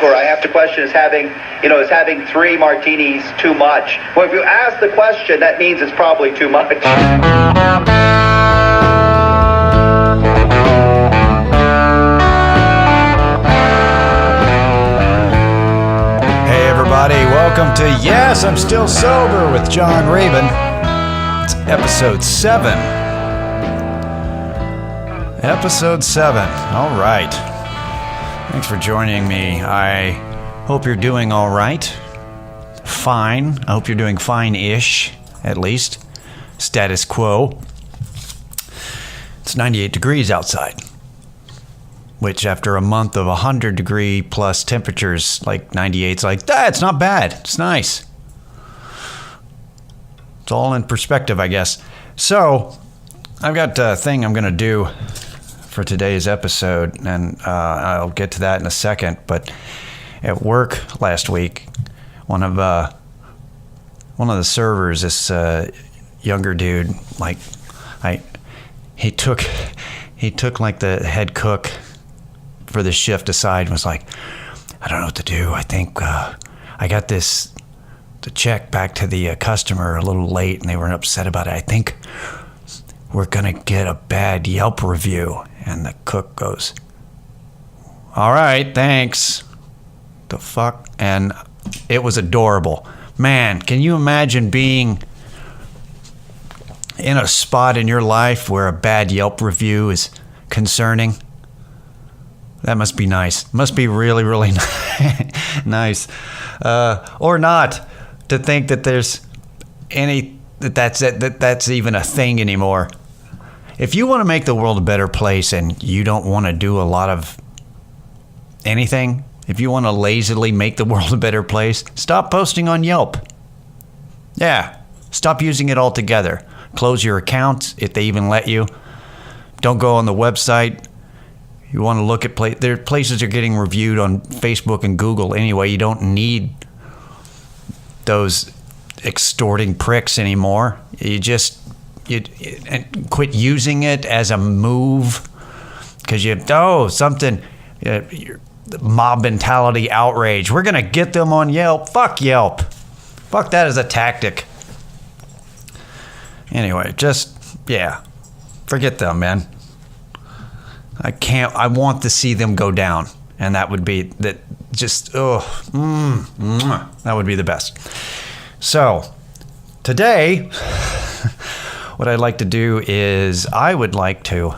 Or I have to question, is having 3 martinis too much? Well, if you ask the question, that means it's probably too much. Hey everybody, welcome to Yes, I'm Still Sober with John Rabin. It's episode 7. Episode 7. All right. Thanks for joining me. I hope you're doing all right. Fine. I hope you're doing fine-ish, at least. Status quo. It's 98 degrees outside, which after a month of 100 degree plus temperatures, like 98, it's like, it's not bad. It's nice. It's all in perspective, I guess. So, I've got a thing I'm going to do for today's episode, and I'll get to that in a second. But at work last week, one of the servers, this younger dude, he took like the head cook for the shift aside and was like, I don't know what to do. I think I got the check back to the customer a little late, and they were upset about it. I think we're gonna get a bad Yelp review. And the cook goes, all right, thanks. The fuck? And it was adorable. Man, can you imagine being in a spot in your life where a bad Yelp review is concerning? That must be nice. Must be really, really nice. Or not to think that there's that's even a thing anymore. If you want to make the world a better place and you don't want to do a lot of anything, if you want to lazily make the world a better place, stop posting on Yelp. Yeah, stop using it altogether. Close your accounts if they even let you. Don't go on the website. You want to look at there places are getting reviewed on Facebook and Google anyway. You don't need those extorting pricks anymore. You quit using it as a move because something, mob mentality outrage. We're going to get them on Yelp. Fuck Yelp. Fuck that as a tactic. Anyway, forget them, man. I want to see them go down. And that would be that would be the best. So today, what I'd like to do is I would like to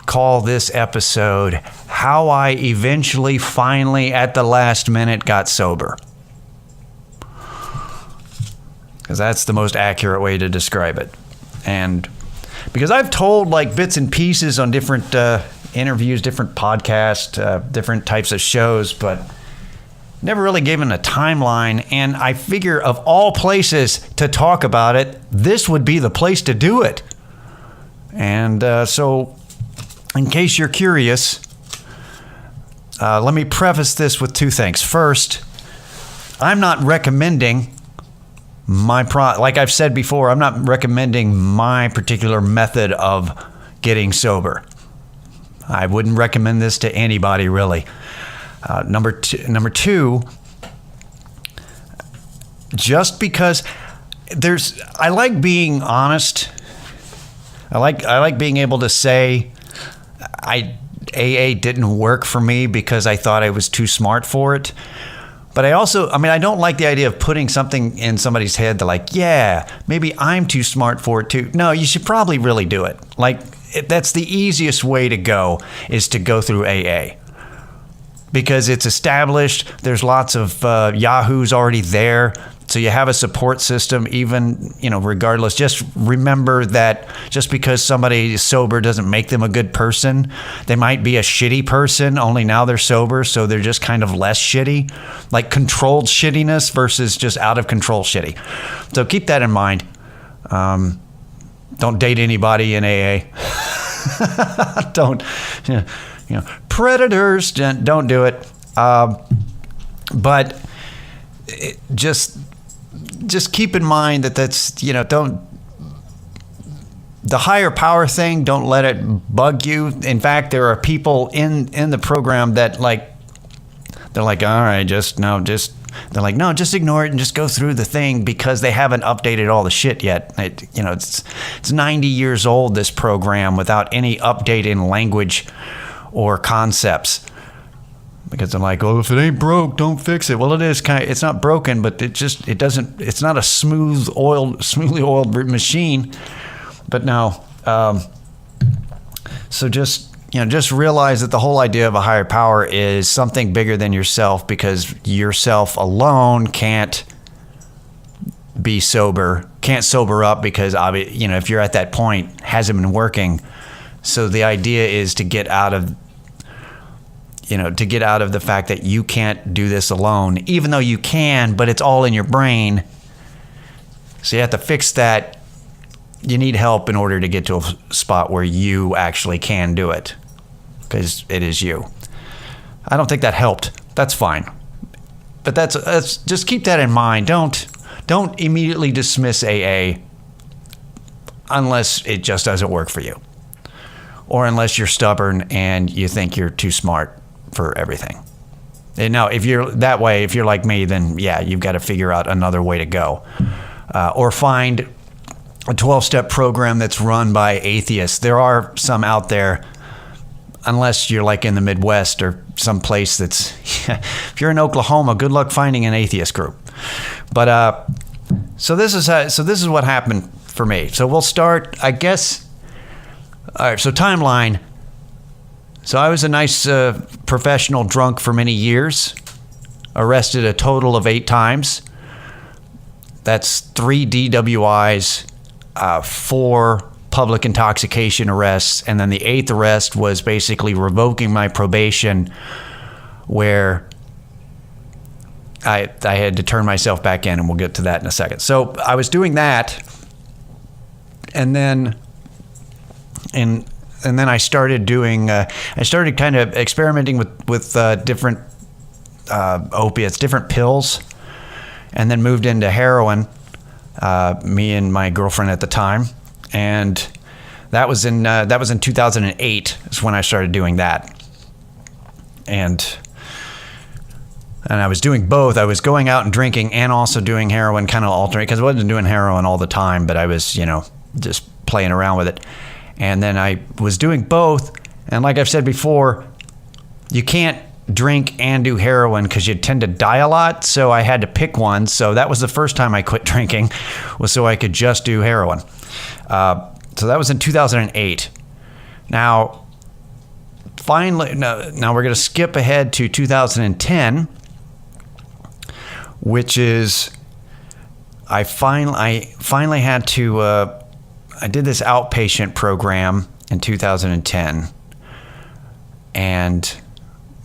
call this episode How I Eventually Finally at the Last Minute Got Sober. Because that's the most accurate way to describe it. And because I've told like bits and pieces on different interviews, different podcasts, different types of shows, but never really given a timeline, and I figure of all places to talk about it, this would be the place to do it. And so, in case you're curious, let me preface this with 2 things. First, I'm not recommending like I've said before, I'm not recommending my particular method of getting sober. I wouldn't recommend this to anybody, really. Number two, just because I like being honest. I like being able to say AA didn't work for me because I thought I was too smart for it. But I don't like the idea of putting something in somebody's head that like, yeah, maybe I'm too smart for it too. No, you should probably really do it. That's the easiest way to go, is to go through AA. Because it's established, there's lots of yahoos already there, so you have a support system even, regardless. Just remember that just because somebody is sober doesn't make them a good person. They might be a shitty person, only now they're sober, so they're just kind of less shitty. Like controlled shittiness versus just out of control shitty. So keep that in mind. Don't date anybody in AA. Don't, predators, don't do it. But just keep in mind that's, don't, the higher power thing, don't let it bug you. In fact, there are people in the program that They're like, all right, they're like, no, just ignore it and just go through the thing, because they haven't updated all the shit yet. It's 90 years old, this program, without any update in language or concepts. Because they're like, oh, if it ain't broke, don't fix it. Well, it is it's not broken, but it's not a smoothly oiled machine. But no, so just realize that the whole idea of a higher power is something bigger than yourself, because yourself alone can't sober up, because if you're at that point, hasn't been working. So the idea is to get out of the fact that you can't do this alone, even though you can, but it's all in your brain. So you have to fix that. You need help in order to get to a spot where you actually can do it, because it is you. I don't think that helped. That's fine. But that's just keep that in mind. Don't immediately dismiss AA unless it just doesn't work for you, or unless you're stubborn and you think you're too smart for everything. And now, if you're that way, if you're like me, then yeah, you've got to figure out another way to go, or find a 12-step program that's run by atheists. There are some out there, unless you're like in the Midwest or some place that's, if you're in Oklahoma, good luck finding an atheist group. But so this is what happened for me. So we'll start, I guess. All right. So timeline. So I was a nice professional drunk for many years. Arrested a total of 8 times. That's 3 DWIs, 4 public intoxication arrests, and then the 8th arrest was basically revoking my probation, where I had to turn myself back in, and we'll get to that in a second. So I was doing that, and then I started doing. I started kind of experimenting with different opiates, different pills, and then moved into heroin. Me and my girlfriend at the time, and that was in 2008 is when I started doing that. And I was doing both. I was going out and drinking and also doing heroin, kind of alternate, because I wasn't doing heroin all the time, but I was, just playing around with it. And then I was doing both. And like I've said before, you can't drink and do heroin because you tend to die a lot. So I had to pick one. So that was the first time I quit drinking, was so I could just do heroin. So that was in 2008. Now, finally, now we're going to skip ahead to 2010, which is I finally had to. I did this outpatient program in 2010, and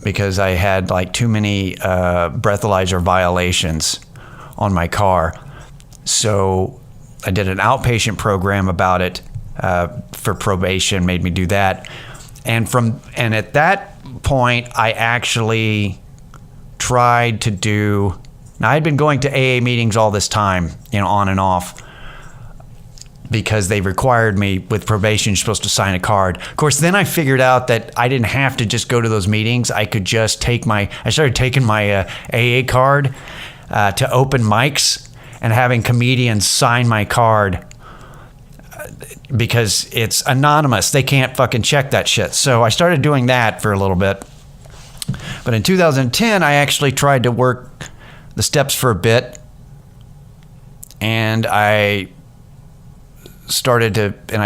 because I had like too many breathalyzer violations on my car, so I did an outpatient program about it for probation. Made me do that, and at that point, I actually tried to do. Now I'd been going to AA meetings all this time, on and off, because they required me with probation, you're supposed to sign a card. Of course, then I figured out that I didn't have to just go to those meetings. I could just I started taking my AA card to open mics and having comedians sign my card, because it's anonymous. They can't fucking check that shit. So I started doing that for a little bit. But in 2010, I actually tried to work the steps for a bit, and I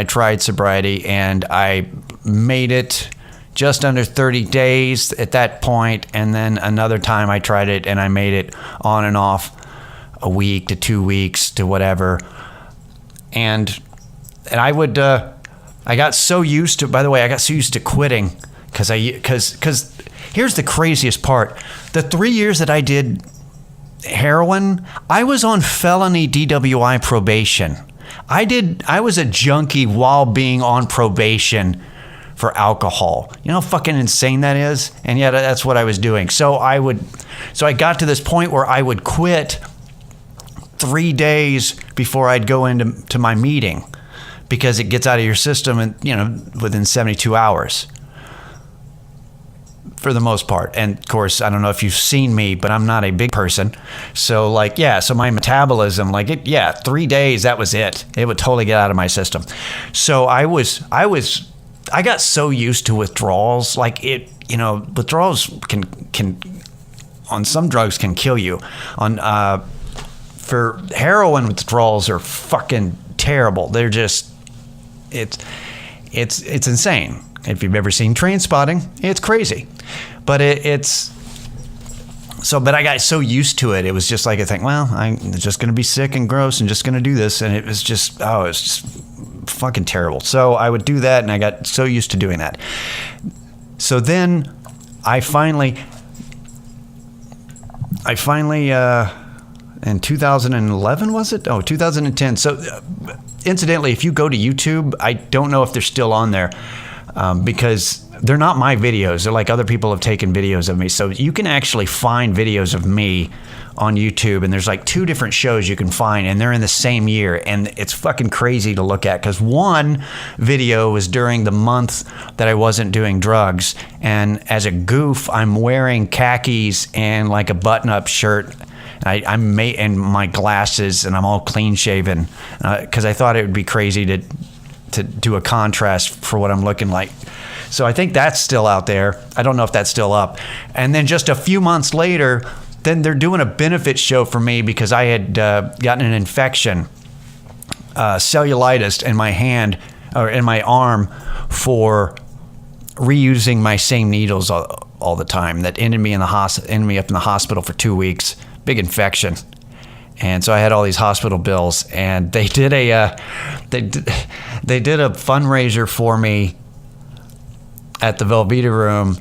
tried sobriety, and I made it just under 30 days at that point. And then another time I tried it, and I made it on and off a week to 2 weeks to whatever. And I got so used to, by the way, I got so used to quitting because here's the craziest part. The 3 years that I did heroin, I was on felony DWI probation. I was a junkie while being on probation for alcohol. You know how fucking insane that is? And yet that's what I was doing. So I got to this point where I would quit 3 days before I'd go into my meeting, because it gets out of your system and within 72 hours. for the most part. And of course, I don't know if you've seen me, but I'm not a big person. So like, yeah, so my metabolism, 3 days, that was it. It would totally get out of my system. So I got so used to withdrawals, withdrawals can on some drugs can kill you. For heroin, withdrawals are fucking terrible. They're just, it's insane. If you've ever seen Trainspotting, it's crazy. But but I got so used to it. It was just like I think, well, I'm just going to be sick and gross and just going to do this. And it was just, it's just fucking terrible. So I would do that, and I got so used to doing that. So then I finally, in 2011, was it? Oh, 2010. So incidentally, if you go to YouTube, I don't know if they're still on there because they're not my videos. They're like other people have taken videos of me. So you can actually find videos of me on YouTube, and there's like 2 different shows you can find, and they're in the same year, and it's fucking crazy to look at because one video was during the month that I wasn't doing drugs, and as a goof, I'm wearing khakis and like a button-up shirt. I'm and my glasses, and I'm all clean shaven because I thought it would be crazy to do a contrast for what I'm looking like. So I think that's still out there. I don't know if that's still up. And then just a few months later, then they're doing a benefit show for me because I had gotten an infection, cellulitis in my hand or in my arm for reusing my same needles all the time. That ended me up in the hospital for 2 weeks. Big infection. And so I had all these hospital bills, and they did a fundraiser for me at the Velveeta Room.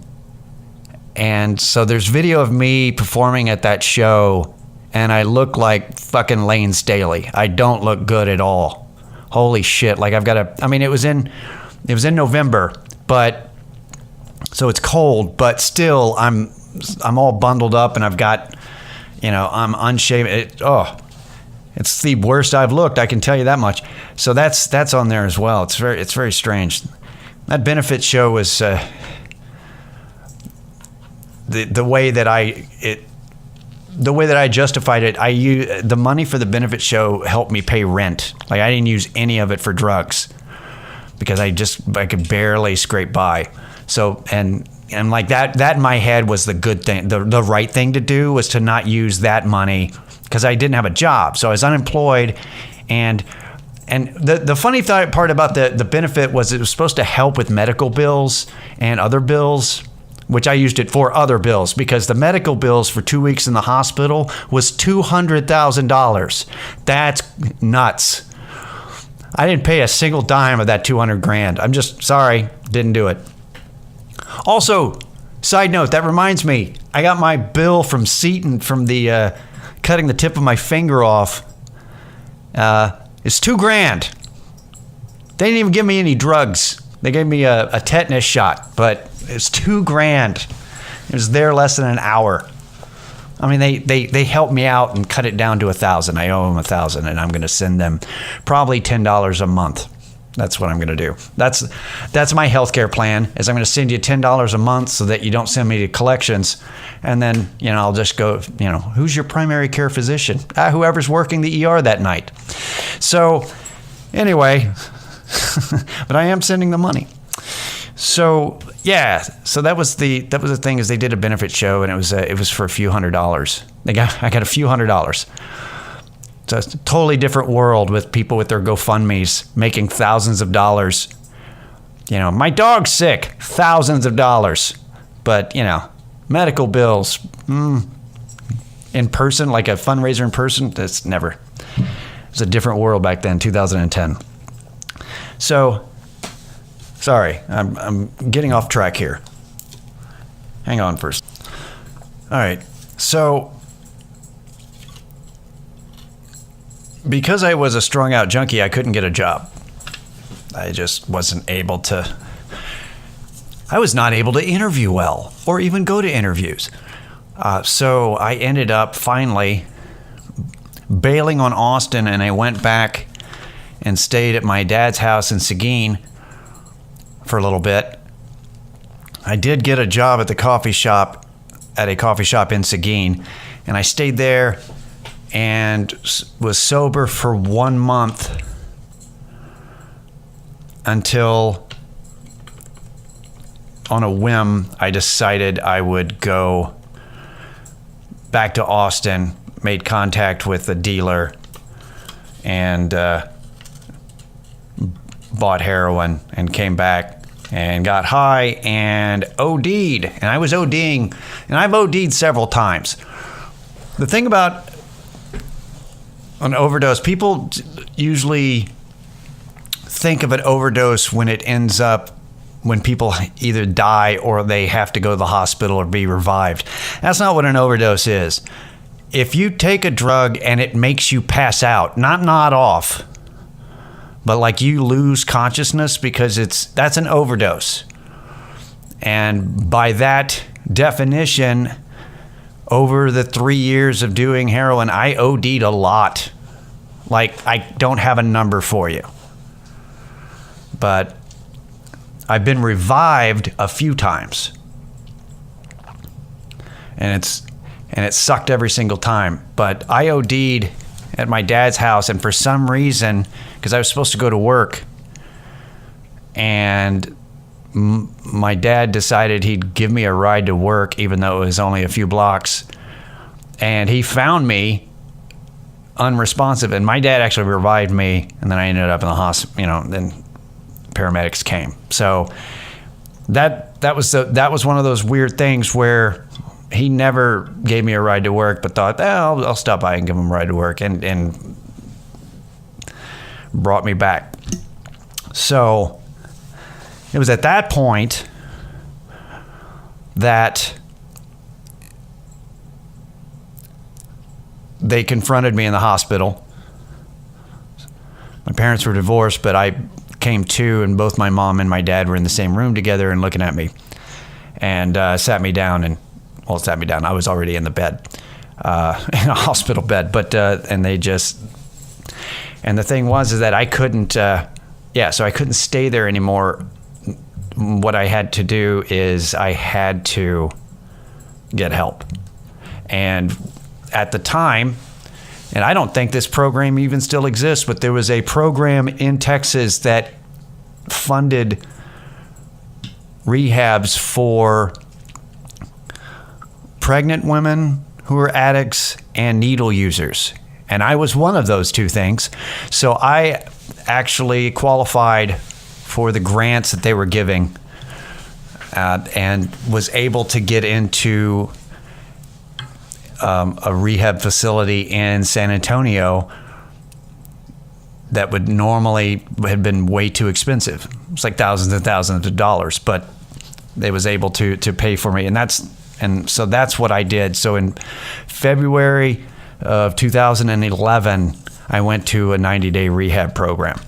And so there's video of me performing at that show, and I look like fucking Lane Staley. I don't look good at all. Holy shit. Like it was in November, but so it's cold, but still I'm all bundled up, and I've got, I'm unshaven. It's the worst I've looked, I can tell you that much. So that's on there as well. It's very strange. That benefit show was the way that I justified it. The money for the benefit show helped me pay rent. Like I didn't use any of it for drugs because I could barely scrape by. So and like that in my head was the good thing. The right thing to do was to not use that money because I didn't have a job. So I was unemployed, and the funny part about the benefit was it was supposed to help with medical bills and other bills, which I used it for other bills because the medical bills for 2 weeks in the hospital was $200,000. That's nuts. I didn't pay a single dime of that $200,000. I'm just sorry, didn't do it. Also, side note, that reminds me, I got my bill from Seton from the cutting the tip of my finger off. It's $2,000. They didn't even give me any drugs. They gave me a tetanus shot, but it's $2,000. It was there less than an hour. I mean, they helped me out and cut it down to $1,000. I owe them $1,000, and I'm going to send them probably $10 a month. That's what I'm going to do. That's my healthcare plan. Is I'm going to send you $10 a month so that you don't send me to collections, and then I'll just go. Who's your primary care physician? Whoever's working the ER that night. So anyway, but I am sending the money. So yeah, so that was the thing is they did a benefit show, and it was for a few $100s. I got a few $100s. So it's a totally different world with people with their GoFundMes making thousands of dollars. My dog's sick, thousands of dollars. But, medical bills, in person, like a fundraiser in person, that's never. It was a different world back then, 2010. So, sorry, I'm getting off track here. Hang on first. All right, so because I was a strung out junkie, I couldn't get a job. I just wasn't able to. I was not able to interview well or even go to interviews. So I ended up finally bailing on Austin, and I went back and stayed at my dad's house in Seguin for a little bit. I did get a job at a coffee shop in Seguin, and I stayed there and was sober for 1 month until, on a whim, I decided I would go back to Austin, made contact with the dealer, and bought heroin, and came back and got high and OD'd. And I was ODing, and I've OD'd several times. The thing about an overdose, people usually think of an overdose when it ends up when people either die or they have to go to the hospital or be revived. That's not what an overdose is. If you take a drug and it makes you pass out, not nod off, but like you lose consciousness, because that's an overdose. And by that definition, over the 3 years of doing heroin, I OD'd a lot. Like, I don't have a number for you. But I've been revived a few times. And it sucked every single time. But I OD'd at my dad's house, and for some reason, because I was supposed to go to work, and my dad decided he'd give me a ride to work, even though it was only a few blocks, and he found me unresponsive, and my dad actually revived me, and then I ended up in the hospital. Then paramedics came. So that was one of those weird things where he never gave me a ride to work, but thought, I'll stop by and give him a ride to work, and brought me back. So it was at that point that they confronted me in the hospital. My parents were divorced, but I came to, and both my mom and my dad were in the same room together and looking at me, and sat me down. I was already in the bed, in a hospital bed, but and they just, and the thing was is that I couldn't, so I couldn't stay there anymore. What I had to do is I had to get help. And at the time, and I don't think this program even still exists, but there was a program in Texas that funded rehabs for pregnant women who were addicts and needle users. And I was one of those two things. So I actually qualified for the grants that they were giving, and was able to get into a rehab facility in San Antonio that would normally have been way too expensive. It's like thousands and thousands of dollars, but they was able to pay for me. And so that's what I did. So in February of 2011, I went to a 90-day rehab program.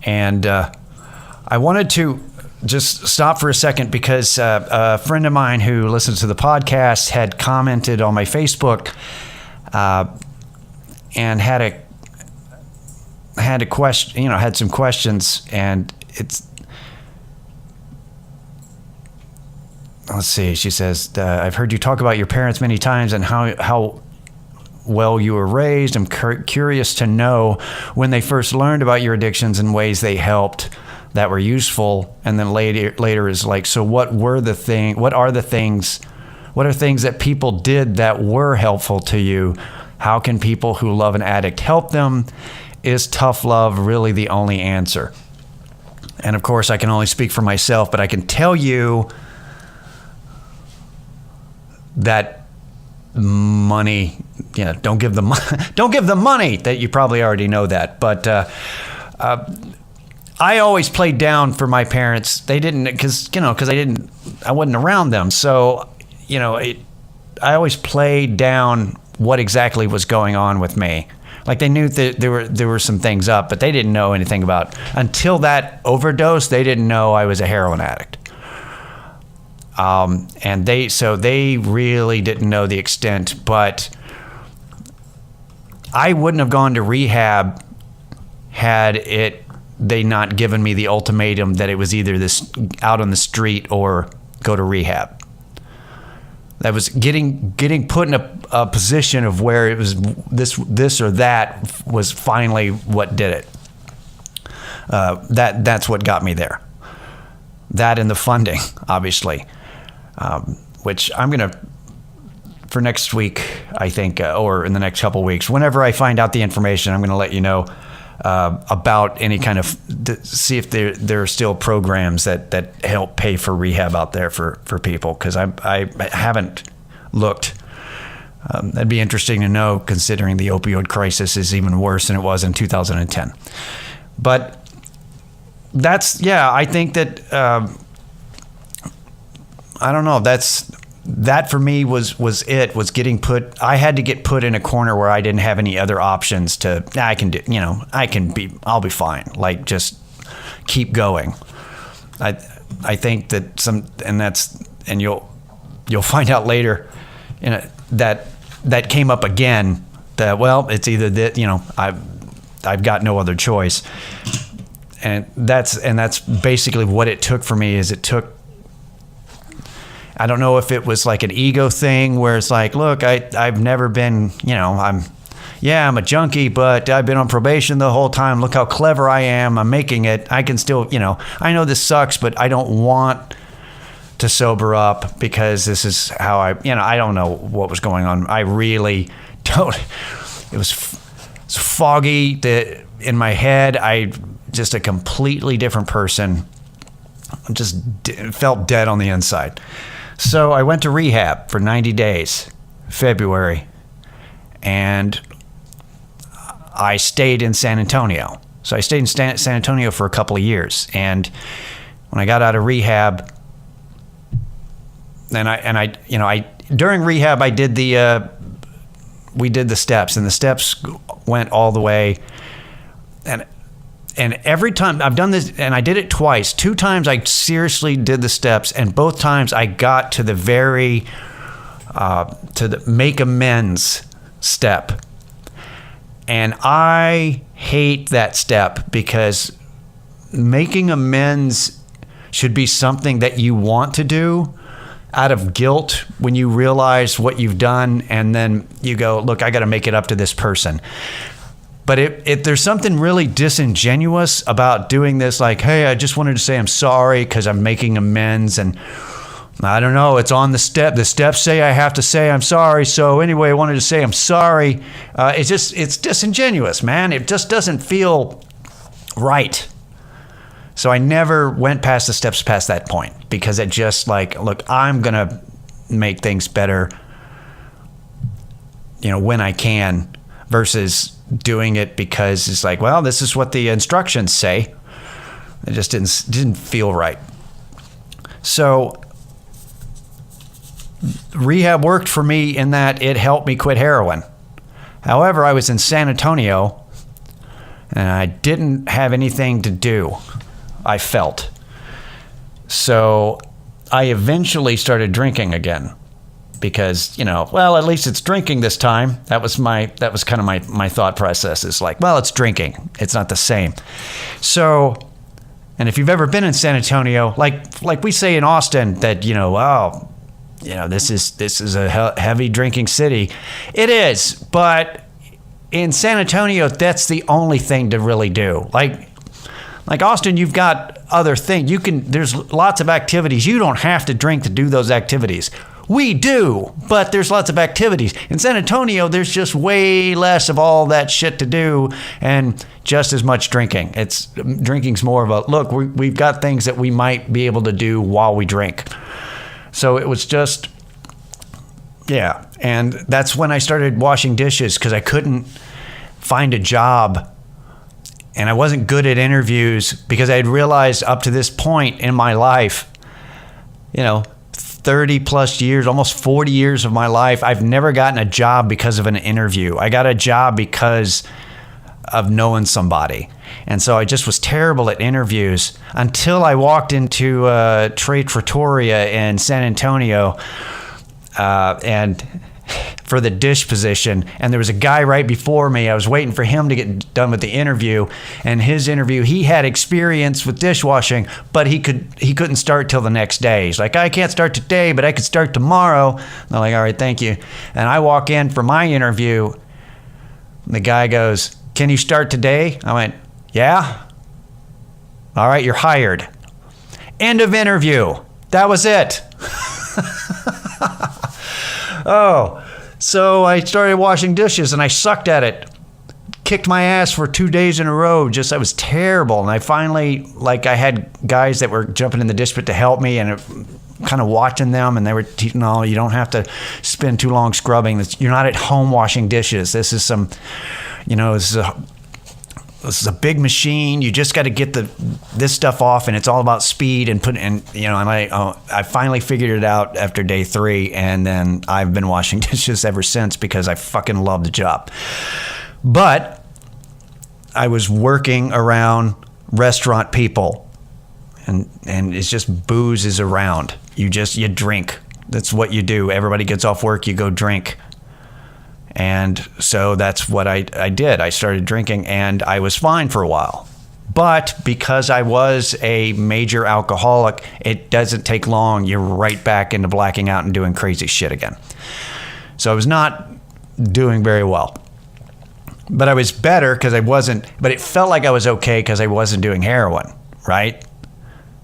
And I wanted to just stop for a second because a friend of mine who listens to the podcast had commented on my Facebook and had a question, had some questions, and let's see, she says, I've heard you talk about your parents many times and how well you were raised. I'm curious to know when they first learned about your addictions and ways they helped that were useful. And then later is like, so what are things that people did that were helpful to you? How can people who love an addict help them? Is tough love really the only answer? And of course, I can only speak for myself, but I can tell you that money, don't give the money. That you probably already know that, but I always played down for my parents. They didn't, because I wasn't around them, so I always played down what exactly was going on with me. Like, they knew that there were some things up, but they didn't know anything about, until that overdose. They didn't know I was a heroin addict. And they really didn't know the extent, but I wouldn't have gone to rehab had it they not given me the ultimatum that it was either this out on the street or go to rehab. That was getting put in a position of where it was this or that was finally what did it. That's what got me there. That and the funding, obviously, which I'm going to, for next week, I think, or in the next couple of weeks, whenever I find out the information, I'm going to let you know about any kind of, see if there are still programs that help pay for rehab out there for people, because I haven't looked. That'd be interesting to know, considering the opioid crisis is even worse than it was in 2010. But I think that, I don't know, that for me was getting put, I had to get put in a corner where I didn't have any other options to, I'll be fine. Like, just keep going. I think that and you'll find out later, that came up again, that, well, it's either that, I've got no other choice. And that's basically what it took for me. Is it took, I don't know if it was like an ego thing where it's like, look, I've never been, I'm a junkie, but I've been on probation the whole time. Look how clever I am. I'm making it. I can still, I know this sucks, but I don't want to sober up because this is how I don't know what was going on. I really don't. It was foggy in my head. I just a completely different person. Just felt dead on the inside. So I went to rehab for 90 days, February, and I stayed in San Antonio. So I stayed in San Antonio for a couple of years. And when I got out of rehab, during rehab, we did the steps, and the steps went all the way. And every time I've done this, and I did it twice. 2 times I seriously did the steps, and both times I got to the to the make amends step. And I hate that step, because making amends should be something that you want to do out of guilt when you realize what you've done, and then you go, look, I got to make it up to this person. But if there's something really disingenuous about doing this, like, hey, I just wanted to say I'm sorry because I'm making amends, and I don't know, it's on the step. The steps say I have to say I'm sorry, so anyway, I wanted to say I'm sorry. It's disingenuous, man. It just doesn't feel right. So I never went past the steps past that point, because it just like, look, I'm going to make things better, when I can, versus doing it because it's like, well, this is what the instructions say. It just didn't feel right. So rehab worked for me in that it helped me quit heroin. However, I was in San Antonio and I didn't have anything to do, I felt. So I eventually started drinking again. Because, well, at least it's drinking this time. That was kind of my thought process, is like, well, it's drinking. It's not the same. So, and if you've ever been in San Antonio, like we say in Austin that, this is a heavy drinking city. It is, but in San Antonio, that's the only thing to really do. Like Austin, you've got other things. There's lots of activities. You don't have to drink to do those activities. We do, but there's lots of activities. In San Antonio, there's just way less of all that shit to do and just as much drinking. Drinking's more of a, look, we've got things that we might be able to do while we drink. So it was just, yeah. And that's when I started washing dishes, because I couldn't find a job. And I wasn't good at interviews, because I had realized up to this point in my life, 30 plus years, almost 40 years of my life, I've never gotten a job because of an interview. I got a job because of knowing somebody. And so I just was terrible at interviews until I walked into Trade Trattoria in San Antonio. And for the dish position, and there was a guy right before me. I was waiting for him to get done with the interview, and his interview, he had experience with dishwashing, but he couldn't start till the next day. He's like, I can't start today, but I could start tomorrow. And I'm like, all right, thank you. And I walk in for my interview. The guy goes, can you start today? I went, yeah. All right, you're hired. End of interview. That was it. Oh, so I started washing dishes and I sucked at it. Kicked my ass for 2 days in a row. I was terrible. And I finally, I had guys that were jumping in the dish pit to help me and kind of watching them. And they were, no, you don't have to spend too long scrubbing. You're not at home washing dishes. This is some, this is a big machine. You just got to get this stuff off, and it's all about speed and I finally figured it out after day 3, and then I've been washing dishes ever since because I fucking love the job. But I was working around restaurant people, and it's just booze is around. You drink. That's what you do. Everybody gets off work, you go drink. And so that's what I did. I started drinking, and I was fine for a while. But because I was a major alcoholic, it doesn't take long. You're right back into blacking out and doing crazy shit again. So I was not doing very well. But I was better because but it felt like I was okay because I wasn't doing heroin, right?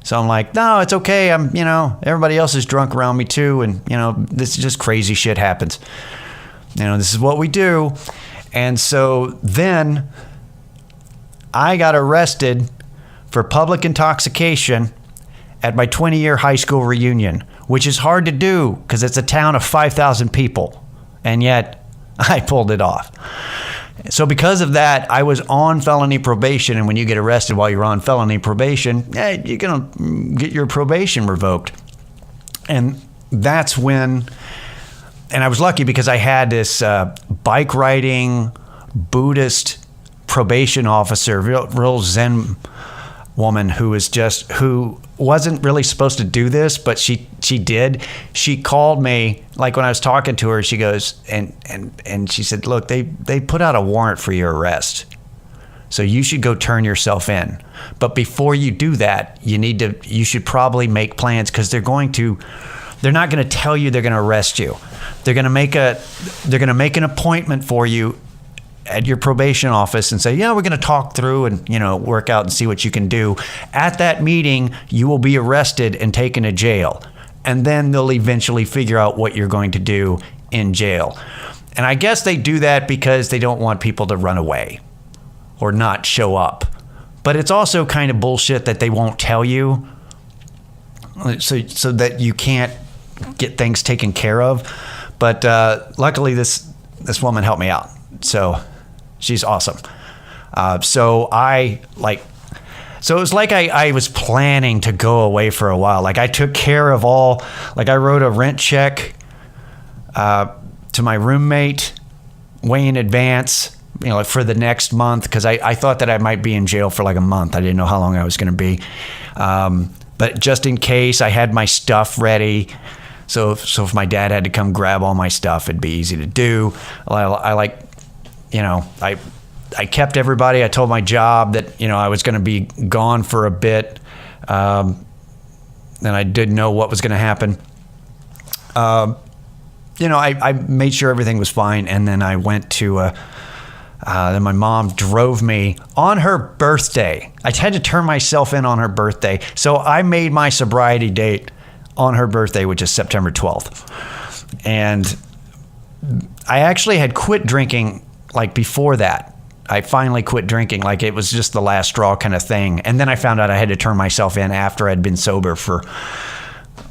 So I'm like, no, it's okay. Everybody else is drunk around me too. And, this is just crazy shit happens. This is what we do. And so then I got arrested for public intoxication at my 20-year high school reunion, which is hard to do because it's a town of 5,000 people. And yet I pulled it off. So because of that, I was on felony probation. And when you get arrested while you're on felony probation, you're going to get your probation revoked. And that's when... And I was lucky because I had this bike riding Buddhist probation officer, real Zen woman who wasn't really supposed to do this, but she did. She called me, when I was talking to her, she goes, and she said, look, they put out a warrant for your arrest. So you should go turn yourself in. But before you do that, you should probably make plans because they're not going to tell you they're going to arrest you. They're going to make an appointment for you at your probation office and say, we're going to talk through and, work out and see what you can do. At that meeting, you will be arrested and taken to jail. And then they'll eventually figure out what you're going to do in jail. And I guess they do that because they don't want people to run away or not show up. But it's also kind of bullshit that they won't tell you so that you can't get things taken care of. But luckily this woman helped me out. So she's awesome. So it was like I was planning to go away for a while. I took care of I wrote a rent check to my roommate way in advance, for the next month, because I thought that I might be in jail for a month. I didn't know how long I was going to be. But just in case, I had my stuff ready. So if my dad had to come grab all my stuff, it'd be easy to do. I kept everybody. I told my job that, I was going to be gone for a bit. And I didn't know what was going to happen. I made sure everything was fine. And then I went to, then my mom drove me on her birthday. I had to turn myself in on her birthday. So I made my sobriety date on her birthday, which is September 12th. And I actually had quit drinking before that. I finally quit drinking. It was just the last straw kind of thing. And then I found out I had to turn myself in after I'd been sober for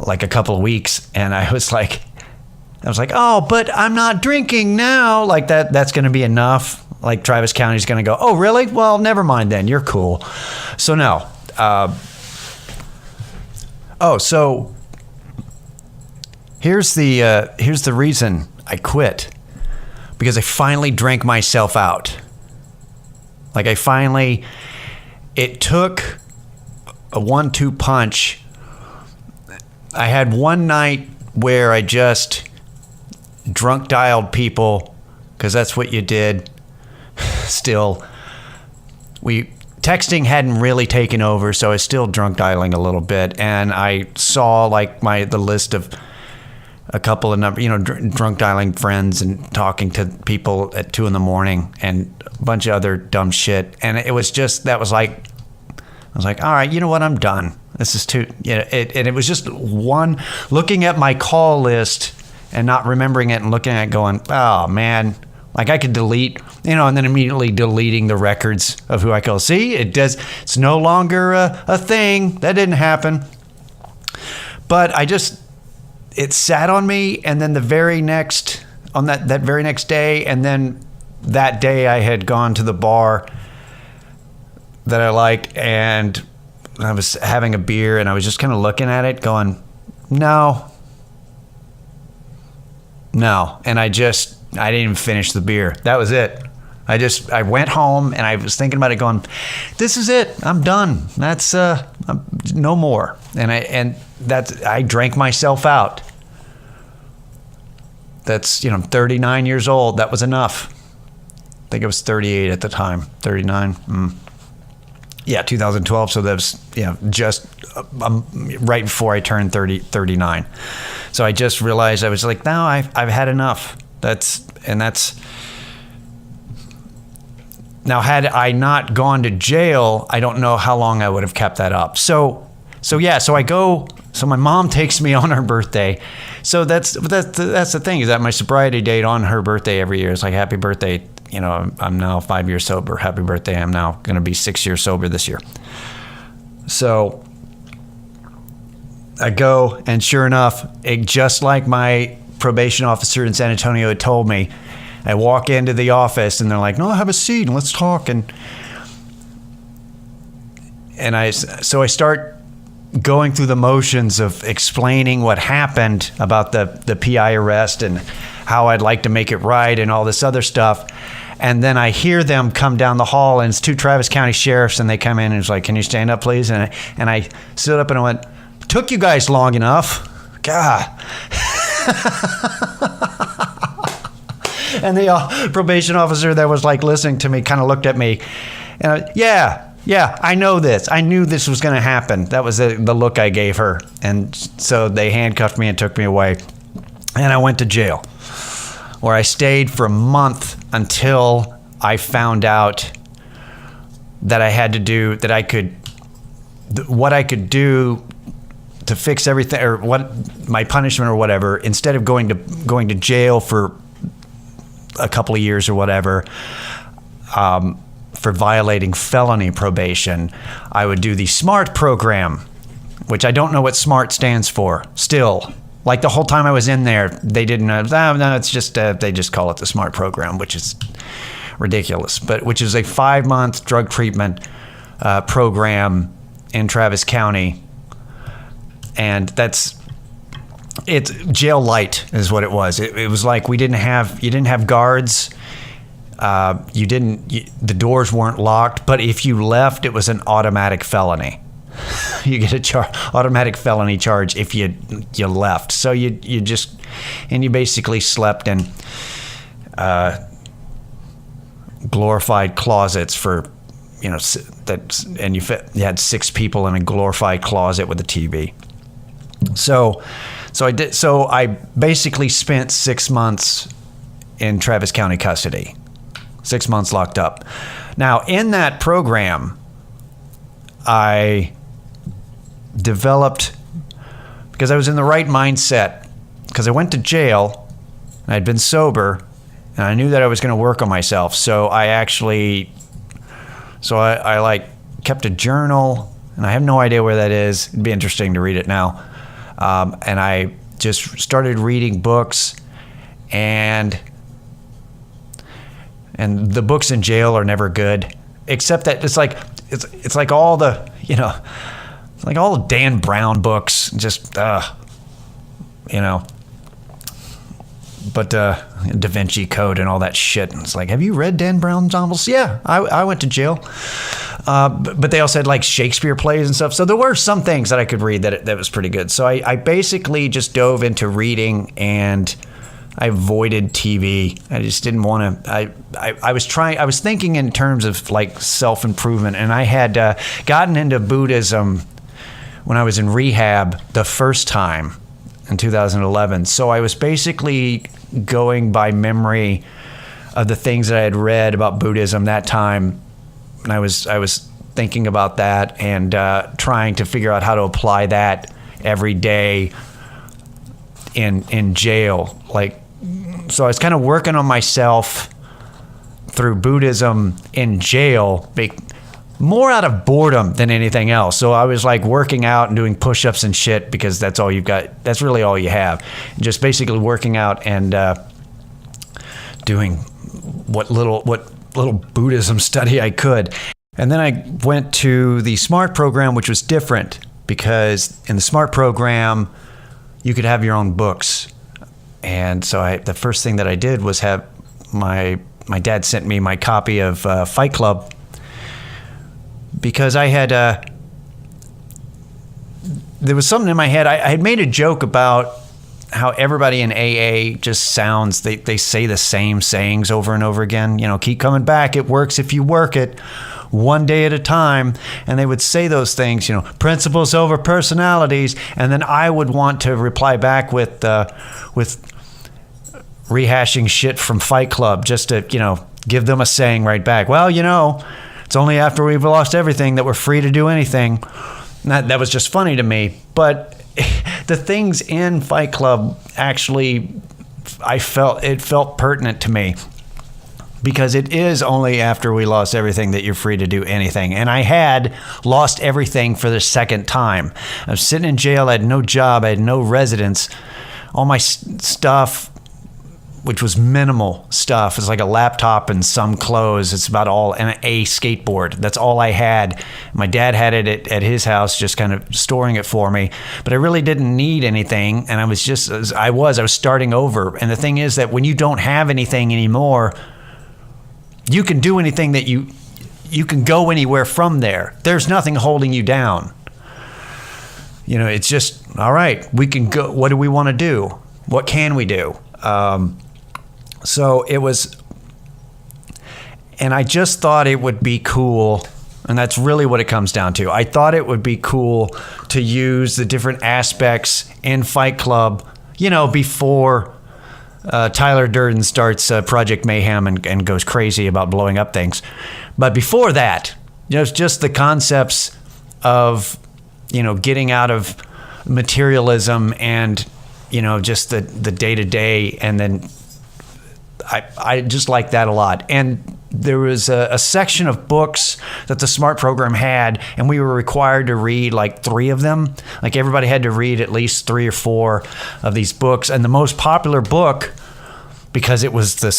a couple of weeks. And I was like, oh, but I'm not drinking now. That's going to be enough. Travis County's going to go, oh, really? Well, never mind then. You're cool. So no. So here's the reason I quit. Because I finally drank myself out. It took a 1-2 punch. I had one night where I just drunk dialed people, because that's what you did. Still, texting hadn't really taken over, so I was still drunk dialing a little bit, and I saw like the list of a couple of drunk dialing friends and talking to people at 2 a.m. and a bunch of other dumb shit, and it was just I was like, all right, you know what, I'm done. This is too, and it was just one looking at my call list and not remembering it and looking at it going, oh man, like I could delete, and then immediately deleting the records of who I call. See, it's no longer a thing. That didn't happen. But it sat on me, and then that very next day, and then that day I had gone to the bar that I liked, and I was having a beer, and I was just kind of looking at it going, no. And I didn't even finish the beer. That was it. I went home, and I was thinking about it going, this is it. I'm done. That's no more. And I drank myself out. That's, 39 years old. That was enough. I think I was 38 at the time. 39. Yeah, 2012. So that was, just right before I turned 39. So I just realized, I was like, no, I've had enough. Now, had I not gone to jail, I don't know how long I would have kept that up. So my mom takes me on her birthday. So that's the thing, is that my sobriety date on her birthday every year is like, happy birthday. I'm now 5 years sober. Happy birthday. I'm now going to be 6 years sober this year. So I go, and sure enough, just like my probation officer in San Antonio had told me, I walk into the office, and they're like, no, have a seat and let's talk. So I start going through the motions of explaining what happened about the PI arrest and how I'd like to make it right and all this other stuff. And then I hear them come down the hall, and it's 2 Travis County sheriffs, and they come in and it's like, can you stand up, please? And I stood up and I went, took you guys long enough. God. And the probation officer that was like listening to me kind of looked at me, and yeah, I know this. I knew this was going to happen. That was the look I gave her. And so they handcuffed me and took me away. And I went to jail, where I stayed for a month until I found out that what I could do to fix everything, or what my punishment or whatever, instead of going to jail for a couple of years or whatever, for violating felony probation, I would do the SMART program, which I don't know what SMART stands for still. Like the whole time I was in there, they didn't know. No, it's just, they just call it the SMART program, which is ridiculous, but which is a 5-month drug treatment program in Travis County. And it's jail light is what it was. It was like you didn't have guards. The doors weren't locked, but if you left, it was an automatic felony. You get automatic felony charge if you left. So you basically slept in glorified closets for, and you had 6 people in a glorified closet with a TV. So I basically spent 6 months in Travis County custody. 6 months locked up. Now, in that program, I developed, because I was in the right mindset, because I went to jail, and I'd been sober, and I knew that I was going to work on myself. So I like kept a journal, and I have no idea where that is. It'd be interesting to read it now. And I just started reading books, and the books in jail are never good, except that it's like all the, it's like all the Dan Brown books, just, but Da Vinci Code and all that shit. And it's like, have you read Dan Brown novels? Yeah, I went to jail. But they also had like Shakespeare plays and stuff. So there were some things that I could read that was pretty good. So I basically just dove into reading and I avoided TV. I just didn't want to. I was thinking in terms of like self-improvement, and I had gotten into Buddhism when I was in rehab the first time in 2011. So I was basically going by memory of the things that I had read about Buddhism that time. And I was thinking about that and trying to figure out how to apply that every day in jail. So I was kind of working on myself through Buddhism in jail, more out of boredom than anything else. So I was like working out and doing push-ups and shit because that's all you've got. That's really all you have. Just basically working out and doing what little Buddhism study I could. And then I went to the SMART program, which was different because in the SMART program, you could have your own books. And so the first thing that I did was have my dad sent me my copy of Fight Club because I had, there was something in my head. I had made a joke about how everybody in AA just sounds, they say the same sayings over and over again. Keep coming back. It works if you work it one day at a time. And they would say those things, principles over personalities. And then I would want to reply back with rehashing shit from Fight Club just to, give them a saying right back. Well, it's only after we've lost everything that we're free to do anything. That was just funny to me. But the things in Fight Club actually, it felt pertinent to me because it is only after we lost everything that you're free to do anything. And I had lost everything for the second time. I was sitting in jail. I had no job. I had no residence. All my stuff, which was minimal stuff. It's like a laptop and some clothes. It's about all, and a skateboard. That's all I had. My dad had it at his house, just kind of storing it for me. But I really didn't need anything. And I was starting over. And the thing is that when you don't have anything anymore, you can do anything that you can go anywhere from there. There's nothing holding you down. It's just, all right, we can go. What do we want to do? What can we do? So it was, and I just thought it would be cool, and that's really what it comes down to. I thought it would be cool to use the different aspects in Fight Club, before Tyler Durden starts Project Mayhem and goes crazy about blowing up things. But before that, it's just the concepts of, getting out of materialism and, just the day-to-day, and then I just like that a lot. And there was a section of books that the SMART program had, and we were required to read like 3 of them. Like everybody had to read at least 3 or 4 of these books. And the most popular book, because it was the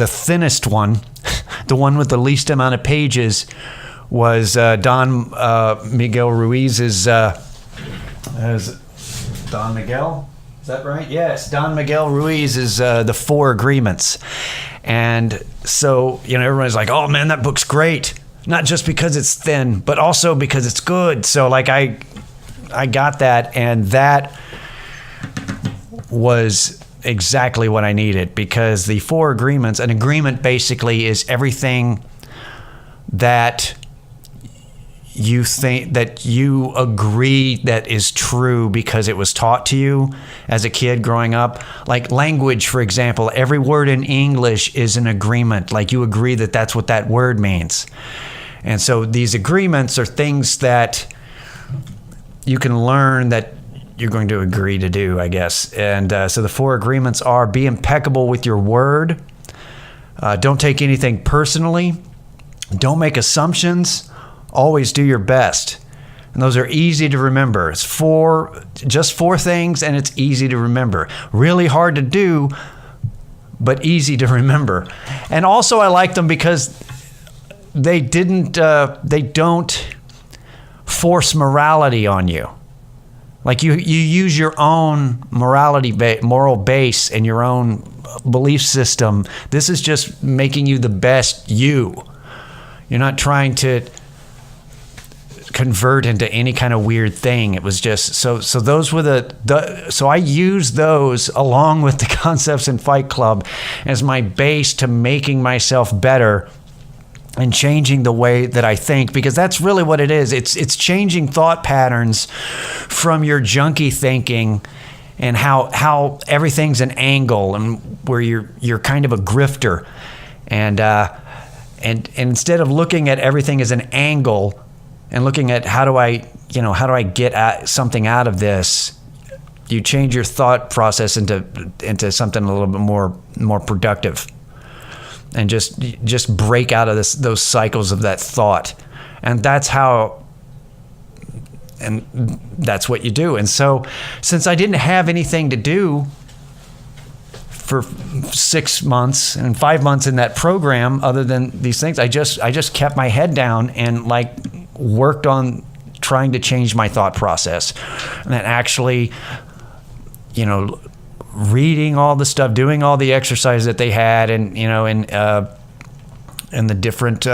thinnest one, the one with the least amount of pages, was Don Miguel Ruiz's, Don Miguel? Is that right? Yes, Don Miguel Ruiz's The 4 Agreements. And so, everybody's like, oh man, that book's great. Not just because it's thin, but also because it's good. So like I got that, and that was exactly what I needed, because the 4 agreements, an agreement basically is everything that you think, that you agree that is true because it was taught to you as a kid growing up. Like language, for example, every word in English is an agreement. Like you agree that that's what that word means. And so these agreements are things that you can learn that you're going to agree to do, I guess. And so the 4 agreements are: be impeccable with your word. Don't take anything personally. Don't make assumptions. Always do your best. And those are easy to remember. It's just 4 things, and it's easy to remember. Really hard to do, but easy to remember. And also I like them because they don't force morality on you. Like you use your own moral base and your own belief system. This is just making you the best you. You're not trying to convert into any kind of weird thing. It was just so those were so I used those along with the concepts in Fight Club as my base to making myself better and changing the way that I think, because that's really what it is. It's changing thought patterns from your junkie thinking and how everything's an angle and where you're kind of a grifter, and instead of looking at everything as an angle and looking at how do I get something out of this, you change your thought process into something a little bit more productive, and just break out of those cycles of that thought. And that's what you do. And so since I didn't have anything to do for 6 months and 5 months in that program other than these things, I just kept my head down and like worked on trying to change my thought process. And then actually, reading all the stuff, doing all the exercise that they had, and in the different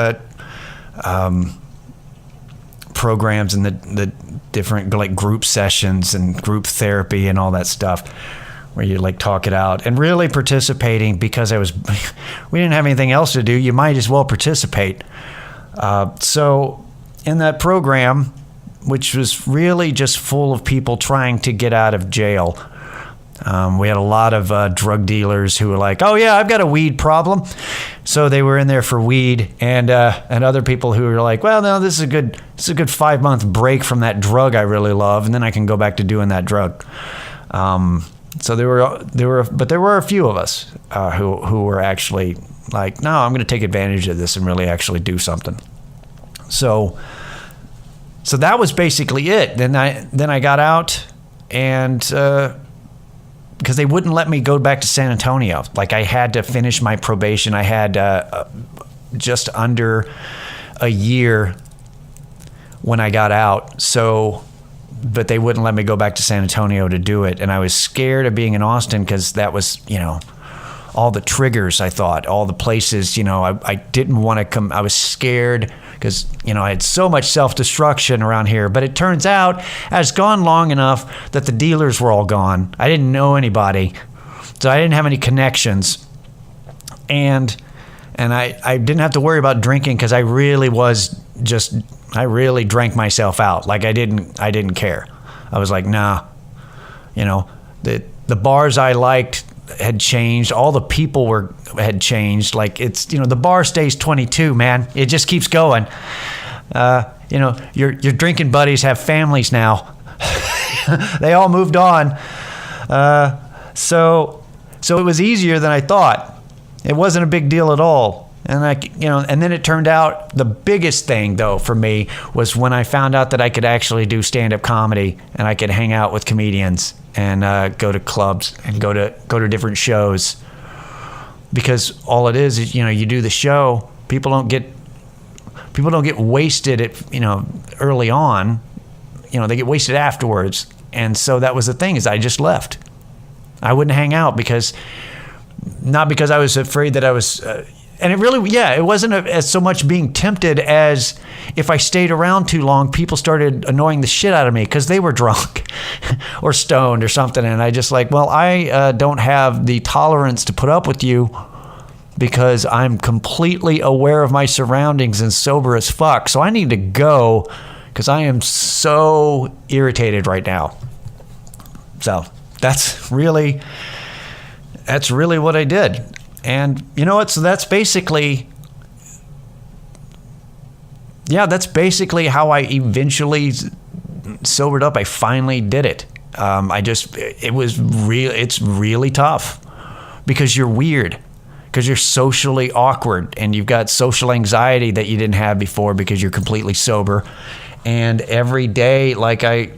programs and the different like group sessions and group therapy and all that stuff, where you like talk it out and really participating, because we didn't have anything else to do. You might as well participate. So in that program, which was really just full of people trying to get out of jail, we had a lot of drug dealers who were like, "Oh yeah, I've got a weed problem," so they were in there for weed, and other people who were like, "Well, no, this is a good 5-month break from that drug I really love, and then I can go back to doing that drug." So there were a few of us who were actually like, "No, I'm going to take advantage of this and really actually do something." So that was basically it. Then I got out, and because they wouldn't let me go back to San Antonio. Like, I had to finish my probation. I had just under a year when I got out. But they wouldn't let me go back to San Antonio to do it. And I was scared of being in Austin, because that was, all the triggers, I thought, all the places, I didn't want to come. I was scared because, I had so much self-destruction around here. But it turns out it's gone long enough that the dealers were all gone. I didn't know anybody, so I didn't have any connections. And I didn't have to worry about drinking, because I really drank myself out. Like, I didn't care. I was like, nah, the bars I liked had changed. All the people had changed. Like, it's, the bar stays 22, man. It just keeps going. Your drinking buddies have families now. They all moved on. So it was easier than I thought. It wasn't a big deal at all. And and then it turned out the biggest thing though for me was when I found out that I could actually do stand-up comedy, and I could hang out with comedians and go to clubs and go to different shows. Because all it is you do the show, people don't get wasted early on. They get wasted afterwards. And so that was the thing, is I just left. I wouldn't hang out not because I was afraid that I was and it really, it wasn't as so much being tempted as if I stayed around too long, people started annoying the shit out of me because they were drunk or stoned or something. And I just like, well, I don't have the tolerance to put up with you, because I'm completely aware of my surroundings and sober as fuck. So I need to go, because I am so irritated right now. So that's really what I did. And you know what? So that's basically how I eventually sobered up. I finally did it. It's really tough, because you're weird, because you're socially awkward, and you've got social anxiety that you didn't have before because you're completely sober. And every day, I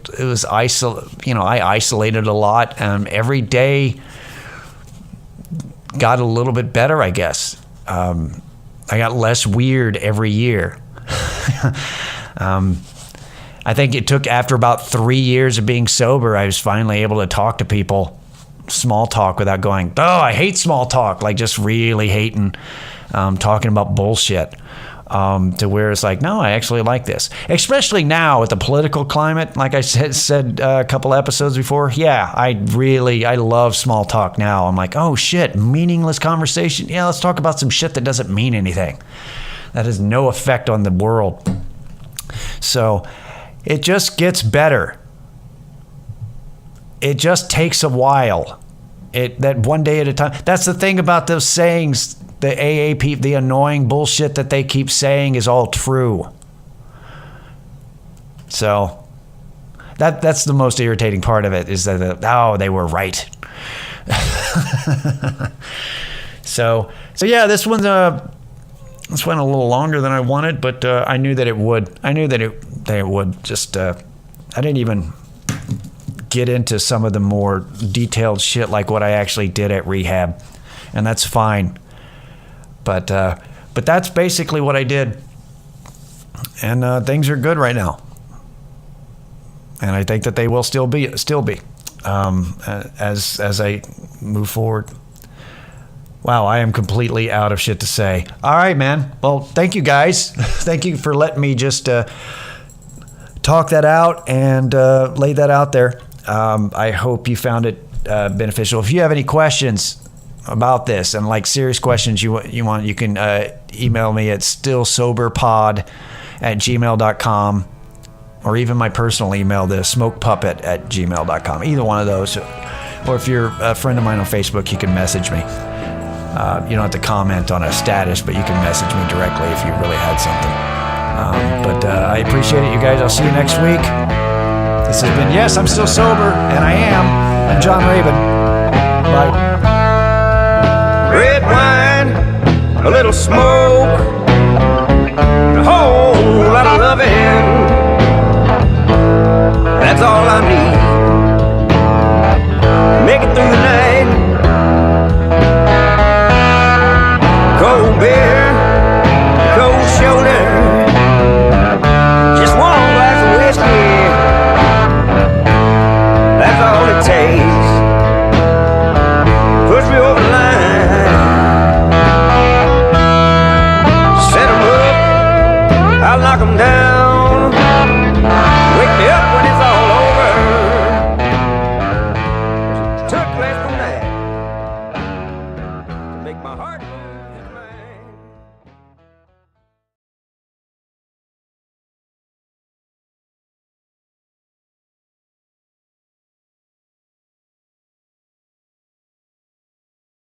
isolated a lot. Every day got a little bit better, I guess. I got less weird every year. I think it took, after about 3 years of being sober, I was finally able to talk to people, small talk, without going, oh, I hate small talk, like just really hating talking about bullshit. to where it's like, no, I actually like this. Especially now with the political climate, like I said a couple episodes before. Yeah, I love small talk now. I'm like, oh shit, meaningless conversation. Yeah, let's talk about some shit that doesn't mean anything. That has no effect on the world. So it just gets better. It just takes a while. That one day at a time. That's the thing about those sayings. The AAP, the annoying bullshit that they keep saying is all true. So that's the most irritating part of it, is that they were right. So yeah, this went a little longer than I wanted, but I knew that it would. I knew that it would. Just I didn't even get into some of the more detailed shit like what I actually did at rehab, and that's fine. But that's basically what I did, and things are good right now, and I think that they will still be as I move forward. Wow, I am completely out of shit to say. All right, man. Well, thank you guys. Thank you for letting me just talk that out and lay that out there. I hope you found it beneficial. If you have any questions about this, and like serious questions you can email me at stillsoberpod@gmail.com, or even my personal email, the smokepuppet@gmail.com. Either one of those. Or if you're a friend of mine on Facebook, you can message me. You don't have to comment on a status, but you can message me directly if you really had something. But I appreciate it, you guys. I'll see you next week. This has been Yes, I'm Still Sober, and I am. I'm John Raven. Bye. Red wine, a little smoke, a whole lot of loving.